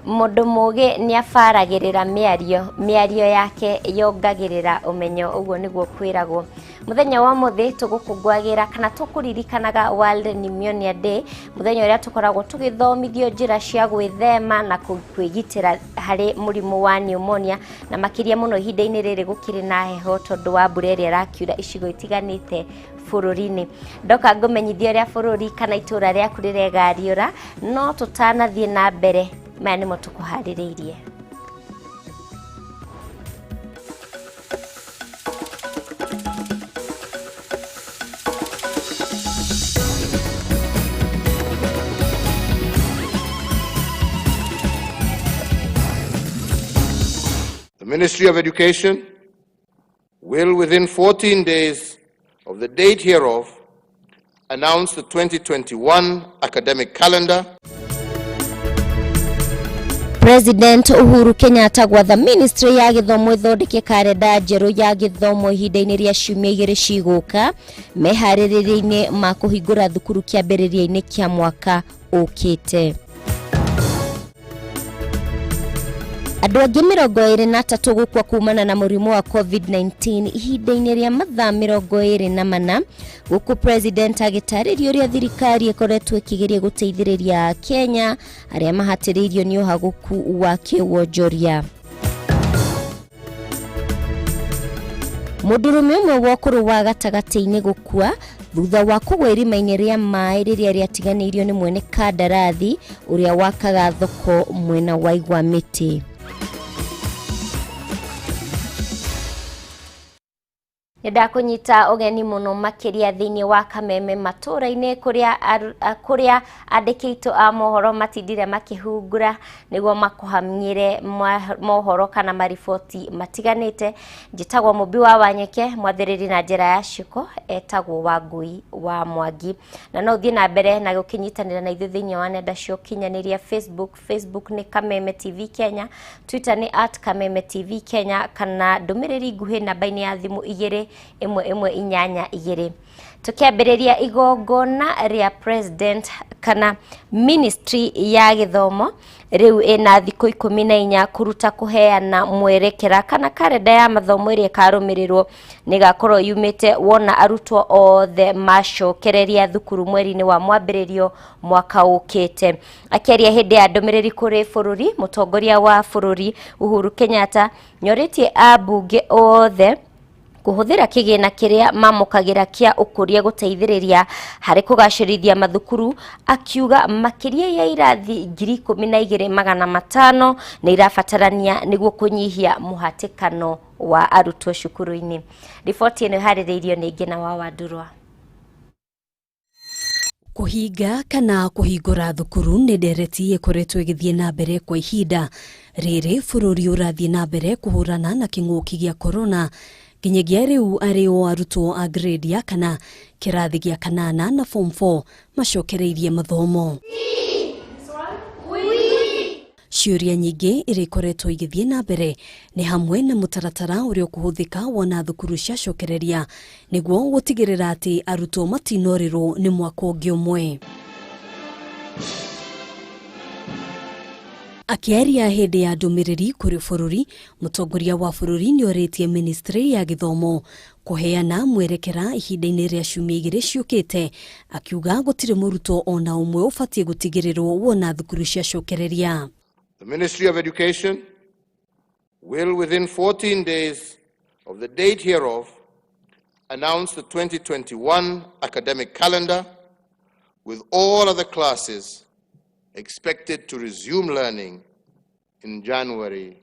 Mundu mugi ni afaragirira miario yake yongagirira umenyo uguo niguo kwiragwo. Muthenya wa muthi tugukungwagira kana tukuririkanaga World Pneumonia Day, muthenya uria tukoragwo tugithomithio njira cia gwithema na kwigitira hari murimu wa pneumonia, na makiria muno ihinda-ini riri gukiri na heho tondu wa mbura iria irakiura icigo itiganite bururi-ini. Ndoka ngumenyithia uria bururi kana itura riaku riregariura, no tutanathie na mbere maya nimo tukuhaririirie. The Ministry of Education will, within 14 days of the date hereof, announce the 2021 academic calendar. President Uhuru Kenyatta gwatha Ministry ya Githomo ithondeke karenda njeru ya githomo ihinda-ini ria ciumia igiri ciguka mehaririria-ini ma kuhingura thukuru kiambiriria-ini kia mwaka ukite. Andu angi 23 gukua kumana na murimu wa COVID-19 ihinda-ini ria mathaa 24 guku President agitaririo ria thirikari ikoretwo ikigeria guteithiriria Kenya aria mahatiriirio ni uhaguku wa kiwonjoria. Mudurume umwe wa ukuru wa gatagati-ini gukua thutha wa kugwa irima-ini ria mai riria riatiganiirio ni mwene kandarathi uria wakaga thoko mwena wa Igwa Miti. Nenda kunyita ugeni muno makiria thiini wa Kameme matura-ini kuria andikitwo a mohoro matindire makihungura niguo makuhamnyire mohoro kana marifoti matiganite. Njitagwo Mumbi wa Wanyoike, mwathiriri na njira ya ciko etagwo Wangui wa Mwangi, na no thie na mbere na gukinyitanira na ithu thiini wa nenda cio kinyaniria Facebook ni Kameme TV Kenya, Twitter ni @Kameme TV Kenya, kana ndumiriri nguhi namba-ini ya thimu 21182. Tukiambiriria igongona ria President kana Ministry ya Githomo riu ina thikũ 14 kuruta kuheana mwerekera kana karenda ya mathomo iria karumirirwo nigakorwo yumite wona arutwo othe macokereria thukuru mweri-ini wa mwambiririo mwaka ukite. Akiaria hindi ya ndumiriri kuri bururi, mutongoria wa bururi Uhuru Kenyatta nyoritie abunge othe kuhuthira kigina kiria mamukagira kia ukuria guteithiriria hari kugacirithia mathukuru, akiuga makiria ya irathi 12,500 ni irabatarania niguo kunyihia muhatikano wa arutwo cukuru-ini. Riboti ino haririirio ni Ngina wa Wandurwa. Kuhinga kana kuhingura thukuru ni ndereti ikoretwo igithie na mbere kwa ihinda riri. Bururi urathie na mbere kuhurana na king'uki gia corona kinyagia riu ario arutwo a grade ya kana kirathi gia kanana na form 4 macokereirie mathomo. Ciuria nyingi irikoretwo igithie na mbere ni hamwe na mutaratara uria kuhuthika wona thukuru ciacokereria niguo gutigirira ati arutwo matinorirwo ni mwaka ungi umwe. Akiaria hindi ya ndumiriri kuri bururi, mutongoria wa bururi ni oritie Ministry ya Githomo kuheana mwerekera ihinda-ini ria ciumia igiri ciukite, akiuga gutiri murutwo ona umwe ubatie gutigirirwo wona thukuru ciacokereria. The Ministry of Education will, within 14 days of the date hereof, announce the 2021 academic calendar with all other classes expected to resume learning in January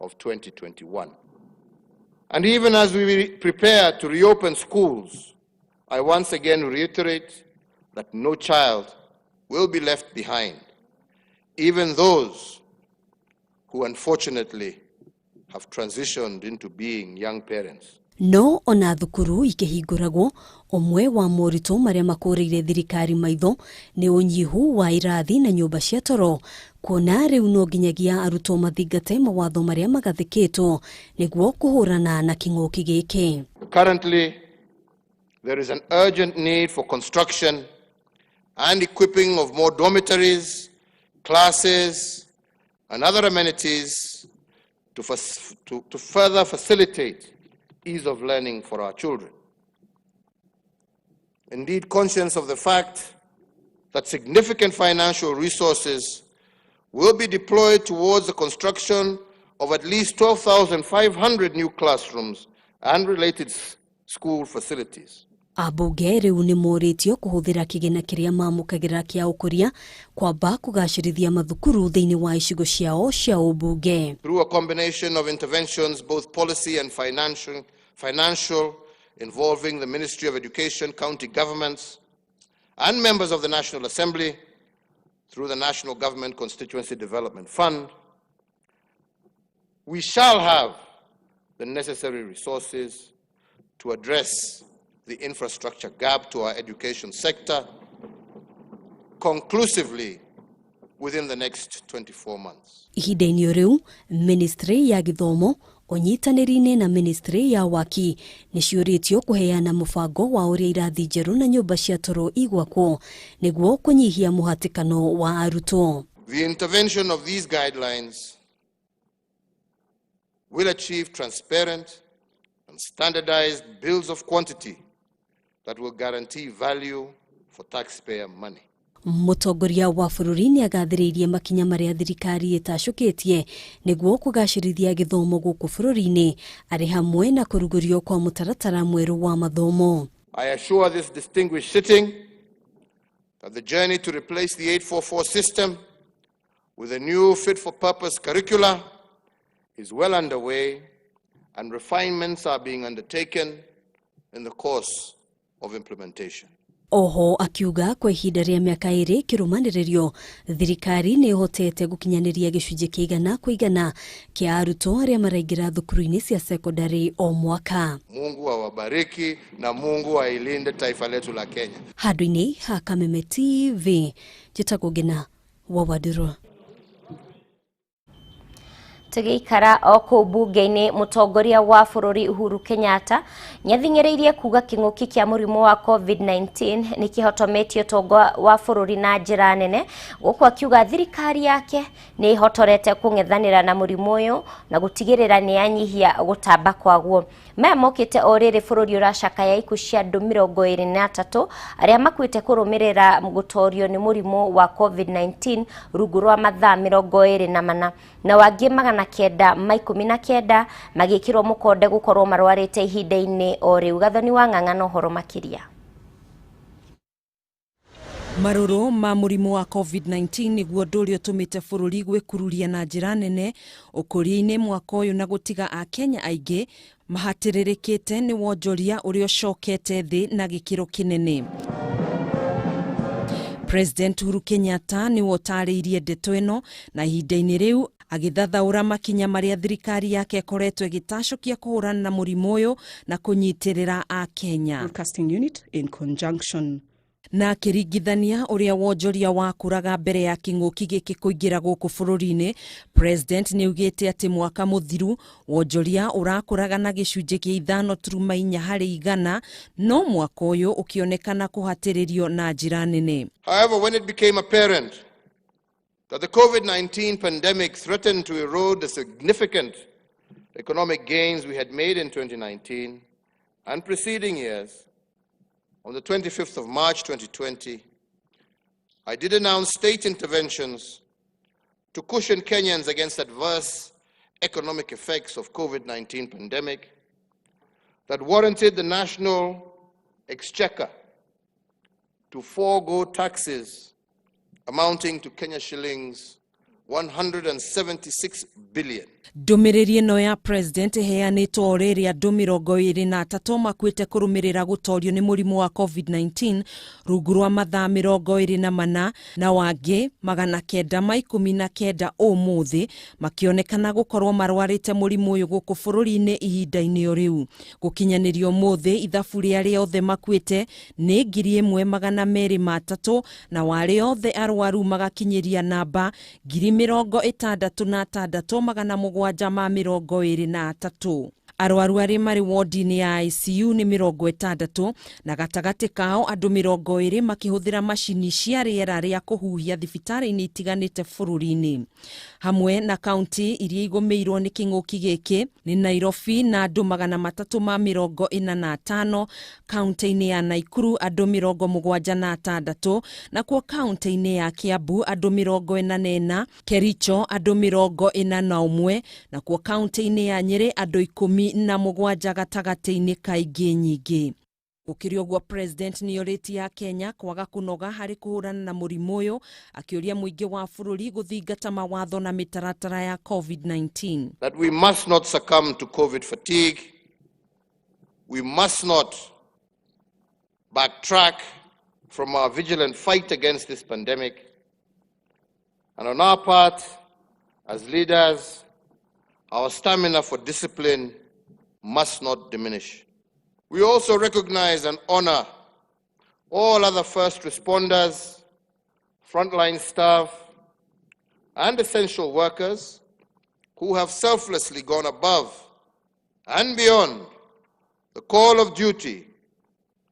of 2021. And even as we prepare to reopen schools, I once again reiterate that no child will be left behind, even those who unfortunately have transitioned into being young parents. No ona thukuru ikihinguragwo, omwe wa morito maria makureire thirikari maitho ni unyihu wa irathi na nyumba cia toro, kuona riu no nginyagia arutwo mathingate mawatho maria magathikitwo niguo kuhurana na king'uki giki. Currently, there is an urgent need for construction and equipping of more dormitories, classes, and other amenities to further facilitate ease of learning for our children. Indeed, conscious of the fact that significant financial resources will be deployed towards the construction of at least 12,500 new classrooms and related school facilities. Abunge riu ni moritio kuhuthira kigina kiria mamukagira kia ukuria kwamba kugacirithia mathukuru thiini wa icigo ciao cia ubunge. Through a combination of interventions, both policy and financial, involving the Ministry of Education, county governments, and members of the National Assembly, through the National Government Constituency Development Fund, we shall have the necessary resources to address the infrastructure gap to our education sector conclusively within the next 24 months. Ihinda-inĩ riu, Ministry ya Githomo onyitanĩri-inĩ na Ministry ya Waki nĩciũrĩtio kũheana mũbango wa ũrĩa irathi njerũ na nyũmba cia toro igwakwo nĩguo kũnyihia mũhatĩkano wa arutwo. The intervention of these guidelines will achieve transparent and standardized bills of quantity that will guarantee value for taxpayer money. Mũtongoria wa bũrũri nĩ agathĩrĩirie makinya marĩa thirikari ĩtacũkĩtie nĩguo kũgacĩrithia gĩthomo gũkũ bũrũri-inĩ arĩ hamwe na kũrugũrio kwa mũtaratara mwerũ wa mathomo. I assure this distinguished sitting that the journey to replace the 844 system with a new fit-for-purpose curricula is well underway, and refinements are being undertaken in the course of implementation. Oho akiuga kwa ihinda rĩa mĩaka ĩrĩ kĩrũmanĩrĩrio thirikari nĩ ĩhotete gũkinyanĩria gĩcunjĩ kĩigana kĩa arutwo arĩa maraingĩra thukuru-inĩ cia secondary o mwaka. Mungu awabariki na Mungu ailinde taifa letu la Kenya. Handũ-inĩ ha Kameme TV, njĩtagwo Ngina wa Waduro. Tũgĩikara o kũu bunge-inĩ, mũtongoria wa bũrũri Uhuru Kenyatta nĩathing'ĩrĩirie kuga kĩng'ũki kĩa mũrimũ wa COVID-19 nĩkĩhotometio ũtonga wa bũrũri na njĩra nene, gũkũ akiuga thirikari yake nĩ ĩhotorete kũng'ethanĩra na mũrimũ ũyũ na gũtigĩrĩra nĩyanyihia gũtamba kwaguo. Maya mokĩte o rĩrĩ bũrũri ũracakaya ikuũ cia andũ 23 arĩa makuĩte kũrũmĩrĩra gũtorio nĩ mũrimũ wa COVID-19 rungu rwa mathaa 24 na wangĩ 919 magĩkĩrwo mũkonde gũkorwo marwarĩte ihinda-inĩ o rĩu. Gathoni wa Ng'ang'ana ũhoro makĩria. Marũrũ ma mũrimũ wa COVID-19 nĩguo ũndũ ũrĩa ũtũmĩte bũrũri gwĩkururia na njĩra nene ũkũria-inĩ mwaka ũyũ na gũtiga Akenya aingĩ mahatĩrĩrĩkĩte nĩ wonjoria ũrĩa ũcokete thĩ na gĩkĩro kĩnene. President Uhuru Kenyatta nĩ wotarĩirie ndeto ĩno na ihinda-inĩ rĩu agĩthathaũra makinya marĩa thirikari yake ĩkoretwo ĩgĩtacũkia kũhũrana na mũrimũ ũyũ na kũnyitĩrĩra Akenya. Broadcasting unit in conjunction. Na akĩringithania ũrĩa wonjoria wakũraga mbere ya kĩng'ũki gĩkĩ kũingĩra gũkũ bũrũri-inĩ, President nĩaugĩte atĩ mwaka mũthiru wonjoria ũrakũraga na gĩcunjĩ kĩa 5.4 harĩ 100, no mwaka ũyũ ũkĩonekana kũhatĩrĩrio na njĩra nene. However, when it became apparent that the COVID-19 pandemic threatened to erode the significant economic gains we had made in 2019 and preceding years, on the 25th of March 2020, I did announce state interventions to cushion Kenyans against adverse economic effects of COVID-19 pandemic that warranted the national exchequer to forego taxes amounting to Kenya shillings 176 billion. Ndũmĩrĩri ĩno ya President ĩheanĩtwo o rĩrĩ andũ 23 makuĩte kũrũmĩrĩra gũtorio nĩ mũrimũ wa COVID-19 rungu rwa mathaa 24 na wangĩ 919 ũmũthĩ makĩonekana gũkorwo marwarĩte mũrimũ ũyũ gũkũ bũrũri-inĩ ihinda-inĩ o rĩu. Gũkinyanĩrio ũmũthĩ ithabu rĩa arĩa othe makuĩte nĩ 1,203 na warĩ othe arwaru magakinyĩria namba 66,723. Arwaru arĩa marĩ wodi-inĩ ya ICU nĩ 60 na gatagati kao andũ 20 makĩhũthĩra macini cia rĩera rĩa kũhuhia thibitarĩ-inĩ itiganĩte bũrũri-inĩ. Hamwe na kaunti iria igũmĩirwo nĩ kĩng'ũki gĩkĩ nĩ Nairobi na andũ 345, kaunti-inĩ ya Nakuru andũ 76, na kuo kaunti-inĩ ya Kiambu andũ 44, Kericho andũ 41, na kuo kaunti-inĩ ya Nyeri andũ 17 gatagati-inĩ kaingĩ nyingĩ. Gũkĩrĩ ũguo, President nĩorĩtie ya Kenya kwaga kũnoga harĩ kũhũrana na mũrimũ ũyũ, akĩũria mũingĩ wa bũrũri gũthingata mawatho na mĩtaratara ya COVID-19. That we must not succumb to COVID fatigue. We must not backtrack from our vigilant fight against this pandemic. And on our part, as leaders, our stamina for discipline must not diminish. We also recognize and honor all other first responders, frontline staff, and essential workers who have selflessly gone above and beyond the call of duty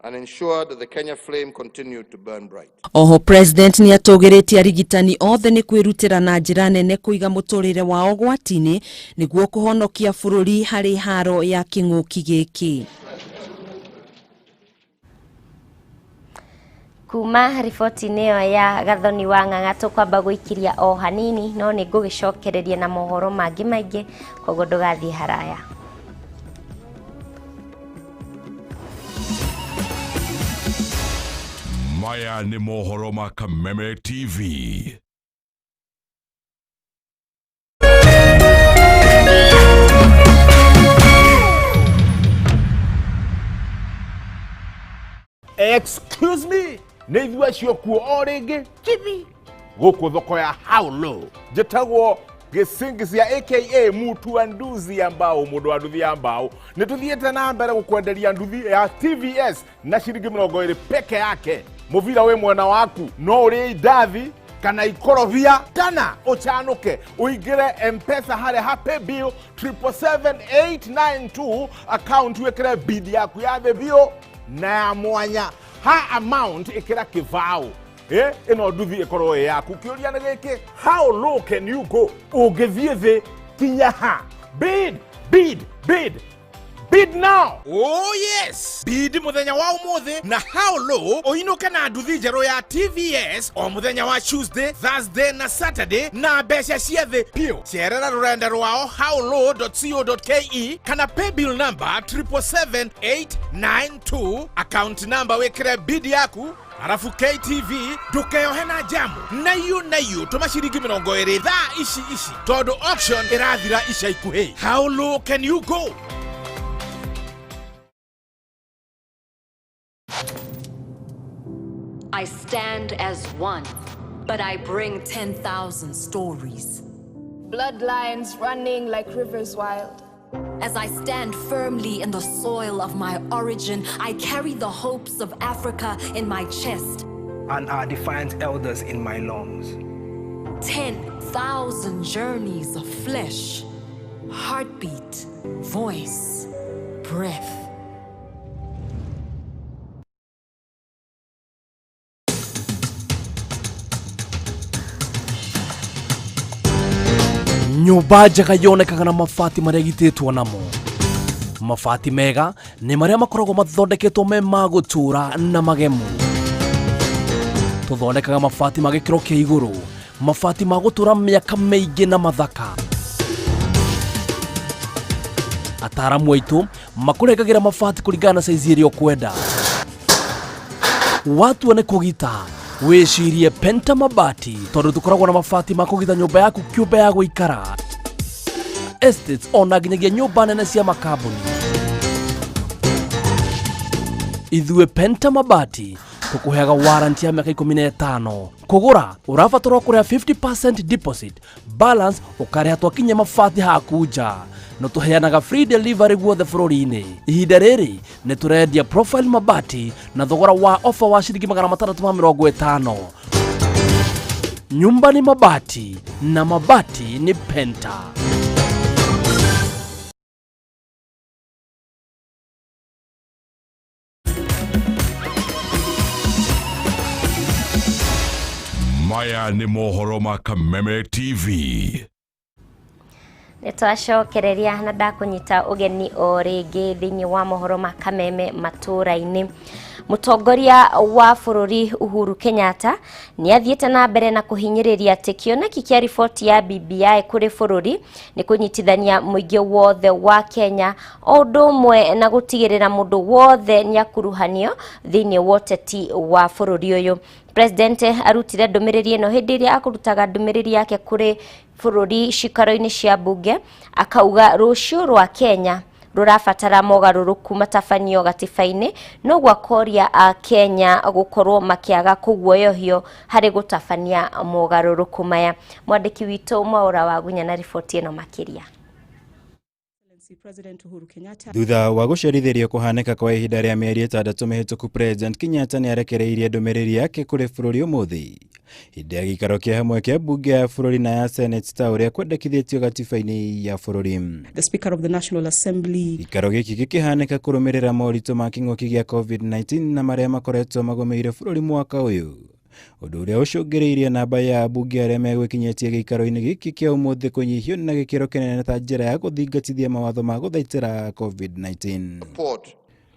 and ensure that the Kenya flame continued to burn bright. Oho, President ni atũgĩrĩtie arigitani othe nĩ kwĩrutĩra na njĩra nene kũiga mũtũrĩre wao gwati-inĩ nĩguo kũhonokia bũrũri harĩ haro ya kĩng'ũki gĩkĩ. Kuma riboti-inĩ ĩyo ya Gathoni wa Ng'ang'a tũkwamba gũikiria o hanini, no nĩ ngũgĩcokereria na mohoro mangĩ maingĩ, koguo ndũgathiĩ haraya. Maya ni mohoro ma Kameme TV. Excuse me, neithua ciokuo o ringi chibi guku thoko ya how low jetagwo gisingizia aka mutu wa nduzi ambao mundu wa nduthi ambao nituthiete na mbere gukwenderia nduthi ya TVS na shiringi 20 peke yake. Muvira we mwena waku no uri idathi kana ikorobia kana uchanuke uigire M-Pesa hare happy bill 77892 account wekere bid yaku ya the bill na mwanya ha amount ikira kivao ino nduthi ikoro yaku kiuria na giki how low can you go ugithie the kinya ha bid now. Oh yes, bid muthenya wa umuthi na how low oinuke na nduthi njeru ya TVS o muthenya wa Tuesday, Thursday na Saturday na mbeca ciothe pio. Cerera rurenda rwao howlow.co.ke kana pay bill number 77892 account number wekire bid yaku arafu KTV dukeyohe na jamu nayu tumashiringi 20 thaa ici todo auction irathira ica ikuhi. How low can you go? I stand as one, but I bring 10,000 stories. Bloodlines running like rivers wild. As I stand firmly in the soil of my origin, I carry the hopes of Africa in my chest. And our defiant elders in my lungs. 10,000 journeys of flesh, heartbeat, voice, breath. Nyumba njega yonekaga na mabati marĩa gitĩtwo namo. Mabati mega nĩ marĩa makoragwo mathondeketwo me ma gũtũra na magemu. Tũthondekaga mabati ma gĩkĩro kĩa igũrũ, mabati ma gũtũra mĩaka mĩingĩ na mathaka. Ataaramu aitũ makũrengagĩra mabati kũringana na size ĩrĩa ũkwenda. Watu nĩ kũgita wĩcirie Penta Mabati tondũ tũkoragwo na mabati ma kũgita nyũmba yaku kĩũmbe ya gũikara. Estates ona nginyagia nyũmba nene cia makambuni. Ithuĩ Penta Mabati tũkũheaga warranty ya mĩaka 15. Kũgũra ũrabatara kũrĩha 50% deposit, balance ũkarĩha twakinya mabati haku nja. No tũheanaga free delivery guothe bũrũri-inĩ. Ihinda rĩrĩ nĩ tũrendia profile mabati na thogora wa offer wa shilingi 650. Nyumba ni mabati na mabati ni Penta. maya nĩ mohoro ma Kameme TV. Nitwacokereria na ndakunyita ugeni o ringi thiini wa mohoro ma Kameme matũra-ini. Mutongoria wa bururi Uhuru Kenyatta ni athiete na mbere na kuhinyiriria ati kioneki kia riboti ya BBI kuri bururi ni kunyitithania muingi wothe wa Kenya o ndumwe na gutigirira mundu wothe ni akuruhanio thiini wa uteti wa bururi uyu. President arutire ndumiriri ino hindi iria akurutaga ndumiriri yake kuri bururi cikaro-ini cia bunge, akauga rucio rwa Kenya rurafatara mogaruruku matafanio gatiba-ini no gwakoria a Kenya gukorwo makiaga kuguoyohio hari gutafania mogaruruku maya. Mwandiki witu Mwaura wa Gunya na riboti ino makiria. Thutha wa gucerithirio kuhaneka kwa ihinda ria mieri 6 mihituku, President Kenyatta ni arekereirie ndumiriri yake kuri bururi umuthi hindi ya gikaro kia hamwe kia bunge ya bururi na ya Senate ta uria kwendekithitio gatiba-ini ya bururi. The Speaker of the National Assembly. Gikaro giki gikihaneka kurumirira moritu ma king'uki gia COVID-19 na maria makoretwo magomeire bururi mwaka uyu, undu uria ucungiriirie namba ya bunge aria megwikinyitie gikaro-ini giki kia umuthi kunyihio na gikiro kinene ta njira ya guthingatithia mawatho ma guthaitira COVID-19.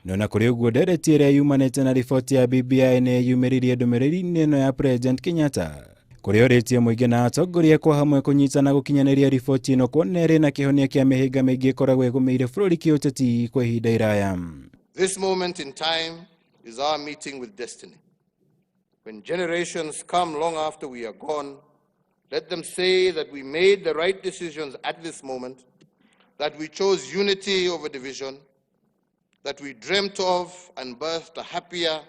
Nona kuri uguo ndereti iria yumanite na riboti ya BBI ni yumiririe ndumiriri-ini ino ya President Kenyatta kuria uritie muingi na atongoria kwa hamwe kunyitana gukinyaniria riboti ino kuona iri na kihonia kia mihinga mingi ikoragwo igumeire bururi kiuteti kwa ihinda iraya. This moment in time is our meeting with destiny. When generations come long after we are gone, let them say that we made the right decisions at this moment, that we chose unity over division, that we dreamt of and birthed a happier,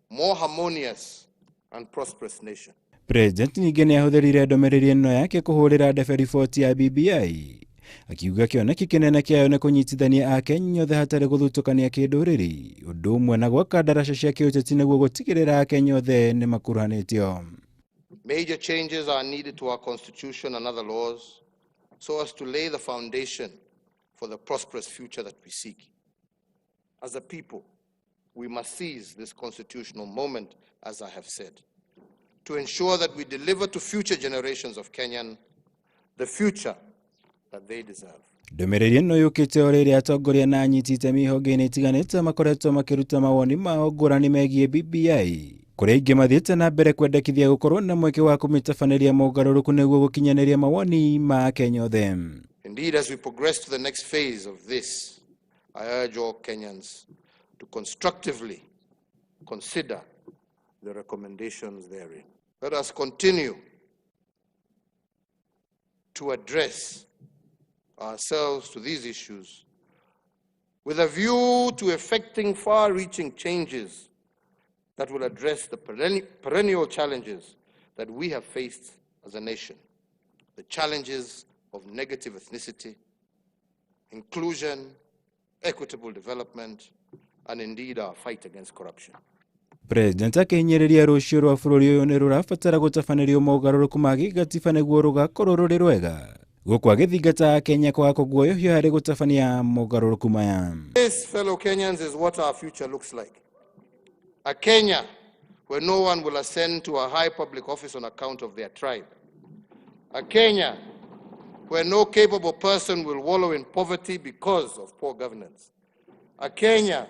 more harmonious and prosperous nation. President ningĩ nĩ ahũthĩrire ndũmĩrĩri ĩno yake kũhũrĩra ndebe riboti ya BBI, akiuga kĩoneki kĩnene kĩayo nĩ kũnyitithania Akenya othe hatarĩ gũthutũkania kĩndũrĩrĩ, ũndũ ũmwe na gwaka ndaraca cia kĩũteti nĩguo gũtigĩrĩra Akenya othe nĩ makuruhanĩtio. Major changes are needed to our constitution and other laws so as to lay the foundation for the prosperous future that we seek. As a people, we must seize this constitutional moment, as I have said, to ensure that we deliver to future generations of Kenyan the future that they deserve. Ndũmĩrĩri ĩno yũkĩte o rĩrĩa atongoria na anyiti itemi ihonge-inĩ itiganĩte makoretwo makĩruta mawoni mao ngũrani megiĩ BBI, kũrĩa ingĩ mathiĩte na mbere kwendekithia gũkorwo na mweke wa kũmĩtabanĩria mogarũrũku nĩguo gũkinyanĩria mawoni ma Akenya othe. Indeed, as we progress to the next phase of this, I urge all Kenyans to constructively consider the recommendations therein. Let us continue to address ourselves to these issues with a view to effecting far-reaching changes that will address the perennial challenges that we have faced as a nation. The challenges of negative ethnicity, inclusion, equitable development, and indeed our fight against corruption. President akihinyĩrĩria rũciũ rwa bũrũri ũyũ nĩ rũrabatara gũtabanĩrio mogarũrũku ma gĩgatiba nĩguo rũgakorwo rũrĩ rwega, gũkũ agĩthingata Kenya kwa kũguoyohio harĩ gũtabania mogarũrũku maya. This, fellow Kenyans, is what our future looks like. A Kenya where no one will ascend to a high public office on account of their tribe. A Kenya where no capable person will wallow in poverty because of poor governance. A Kenya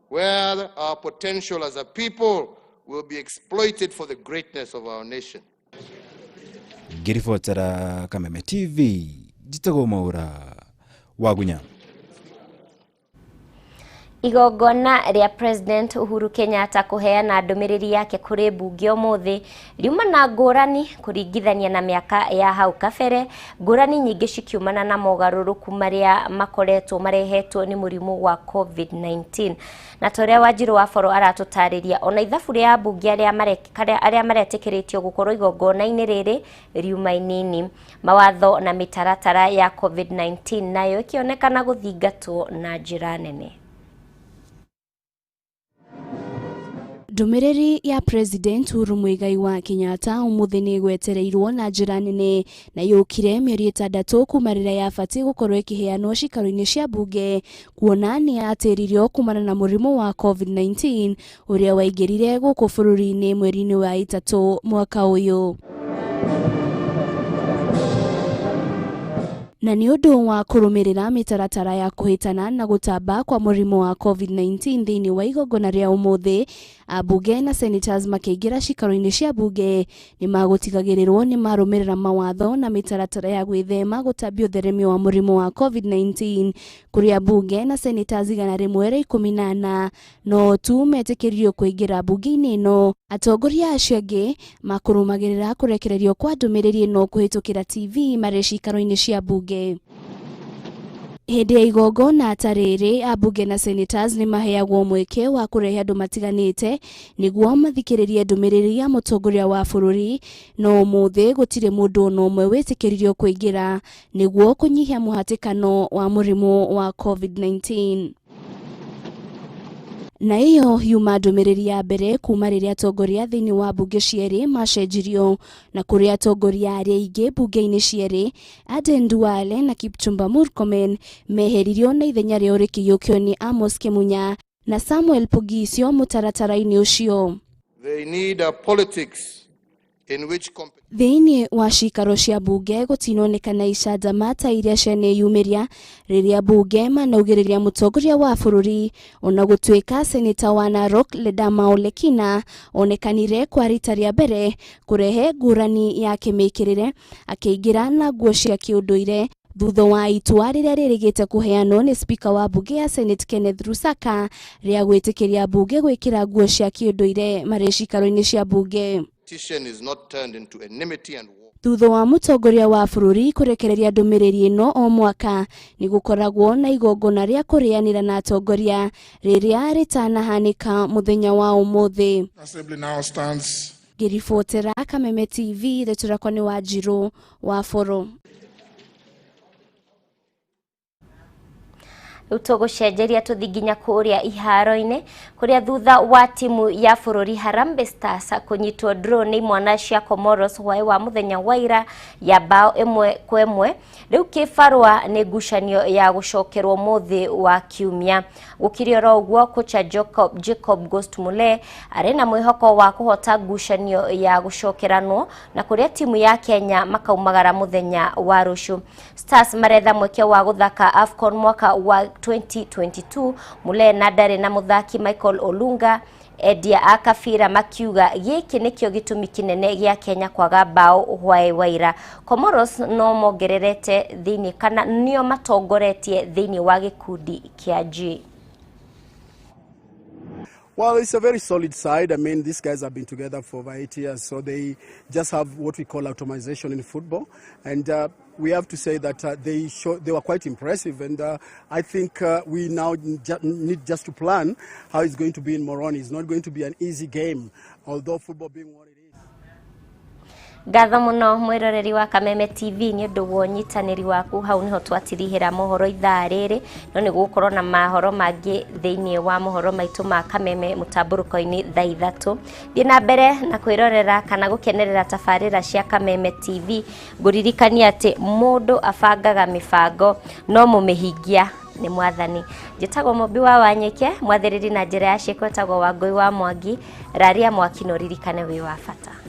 where our potential as a people will be exploited for the greatness of our nation. Ngiribotera Kameme TV, Jitagwo Mwaura wa Gunya. Igongona ria President Uhuru Kenyatta kuheana ndumiriri yake kuri bunge umuthi riuma na ngurani kuringithania na miaka ya hau kabere, ngurani nyingi cikiumana na mogaruruku maria makoretwo marehetwo ni murimu wa COVID-19. Na toria Wanjiru wa Foro aratutariria ona ithabu ria bunge aria maretikiritio gukorwo igongona-ini riri riuma inini, mawatho na mitaratara ya COVID-19 nayo ikionekana guthingatwo na njira nene. Ndumiriri ya President Uhuru Muigai wa Kenyatta umuthi ni gwetereirwo na njira nene na yukire mieri 6 kuma rĩrĩa yabatiĩ gũkorwo ĩkĩheanwo cikaro-inĩ cia bunge, kuona nĩ yatĩririo kumana na mũrimũ wa COVID-19 ũrĩa waingĩrire gũkũ bũrũri-inĩ mweri-inĩ wa 3 mwaka ũyũ. Na nĩ ũndũ wa kũrũmĩrĩra mĩtaratara ya kũhĩtana na gũtamba kwa mũrimũ wa COVID-19 thĩinĩ wa igongona rĩa ũmũthĩ, ambunge na senators makĩingĩra cikaro-inĩ cia bunge nĩ magũtigagĩrĩrwo nĩ marũmĩrĩra mawatho na mĩtaratara ya gwĩthema gũtambia ũtheremio wa mũrimũ wa COVID-19, kũrĩa ambunge na senators 114 no tu metĩkĩririo kũingĩra bunge-inĩ ĩno. Atongoria acio angĩ makũrũmagĩrĩra kũrekererio kwa ndũmĩrĩri ĩno kũhĩtũkĩra TV marĩ cikaro-inĩ cia bunge. Hĩndĩ ya igongona ta rĩrĩ, ambunge na senators nĩ maheagwo mweke wa kũrehe andũ matiganĩte nĩguo mathikĩrĩrie ndũmĩrĩri ya mũtongoria wa bũrũri, no ũmũthĩ gũtirĩ mũndũ ona ũmwe wĩtĩkĩririo kũingĩra nĩguo kũnyihia mũhatĩkano wa mũrimũ wa COVID-19. Na iyo yuma ndũmĩrĩri ya mbere kuma rĩrĩa atongoria thĩinĩ wa bunge cierĩ macenjirio, na kũrĩa atongoria arĩa aingĩ bunge-inĩ cierĩ Aden Duale na Kipchumba Murkomen meheririo na ithenya rĩao rĩkĩiyũkio nĩ Amos Kĩmunya na Samuel Poghisio mũtaratara-inĩ ũcio. They need a politics in which thĩinĩ wa cikaro cia bunge gũtinonekana icanjama ta iria cianeyumĩria rĩrĩa bunge manaugĩrĩria mũtongoria wa bũrũri, ona gũtuĩka seneta wa Narok Ledama Olekina onekanire kwa rita rĩa mbere kũrehe ngũrani ya kĩmĩkĩrĩre akĩingĩra na nguo cia kĩũndũire thutha wa itua rĩrĩa rĩrĩgĩte kũheanwo nĩ spika wa bunge ya Senate Kenneth Lusaka rĩa gwĩtĩkĩria bunge gwĩkĩra nguo cia kĩũndũire marĩ cikaro-inĩ cia bunge. is not turned into enmity and war. Thutha wa mũtongoria wa bũrũri kũrekereria ndũmĩrĩri ĩno o mwaka nĩ gũkoragwo na igongona rĩa kũrĩanĩra na atongoria rĩrĩa rĩtanahanĩka mũthenya wa ũmũthĩ. Ngĩribotera Kameme TV, Tũrakwa nĩ Wanjirũ wa Boro. Tũgũcenjeria tũthiĩ nginya kũrĩa iharo-inĩ kũrĩa thutha wa timu ya bũrũri Harambee Stars kũnyitwo draw nĩ imwana cia Comoros hwaĩ wa mũthenya wa ira ya bao 1-1, rĩu kĩbarũa nĩ ngucanio ya gũcokerwo mũthĩ wa kiumia. Gũkĩrĩ oro ũguo kocha Jacob Ghost Mulee arĩ na mwĩhoko wa kũhota ngucanio ya gũcokeranwo na kũrĩa timu ya Kenya makaumagara mũthenya wa rũciũ. Stars maretha mweke wa gũthaka AFCON mwaka wa 2022. Mulee na ndarĩ na mũthaki Michael Olunga Edia Akafira makiuga gĩkĩ nĩkĩo gĩtũmi kĩnene gĩa Kenya kwaga bao hwaĩ wa ira. Comoros no mongererete thĩinĩ kana nĩo matongoretie thĩinĩ wa gĩkundi kĩa G. Well, it's a very solid side. I mean, these guys have been together for over 8 years, so they just have what we call automation in football. And we have to say that they were quite impressive. And I think we now need just to plan how it's going to be in Moroni. It's not going to be an easy game, although football being what it is. Ngatho mũno mwĩroreri wa Kameme TV nĩ ũndũ wa ũnyitanĩri waku. Hau niho twatirihĩra mohoro ithaa rĩrĩ, no nĩ gũkorwo na mahoro mangĩ thĩinĩ wa mohoro maitũ ma Kameme mũtambũrũko-inĩ thaa 3. Thiĩ na mbere na kwĩrorera kana gũkenerera tabarĩra cia Kameme TV. Ngũririkania atĩ mũndũ abangaga mĩbango no mũmĩhingia nĩ mwathani. Njĩtagwo Mumbi wa Wanyoike, mwathĩrĩri na njĩra ya ciĩko etagwo Wangũi wa Mwangi, raria mwaki no ririkane wĩ wa bata.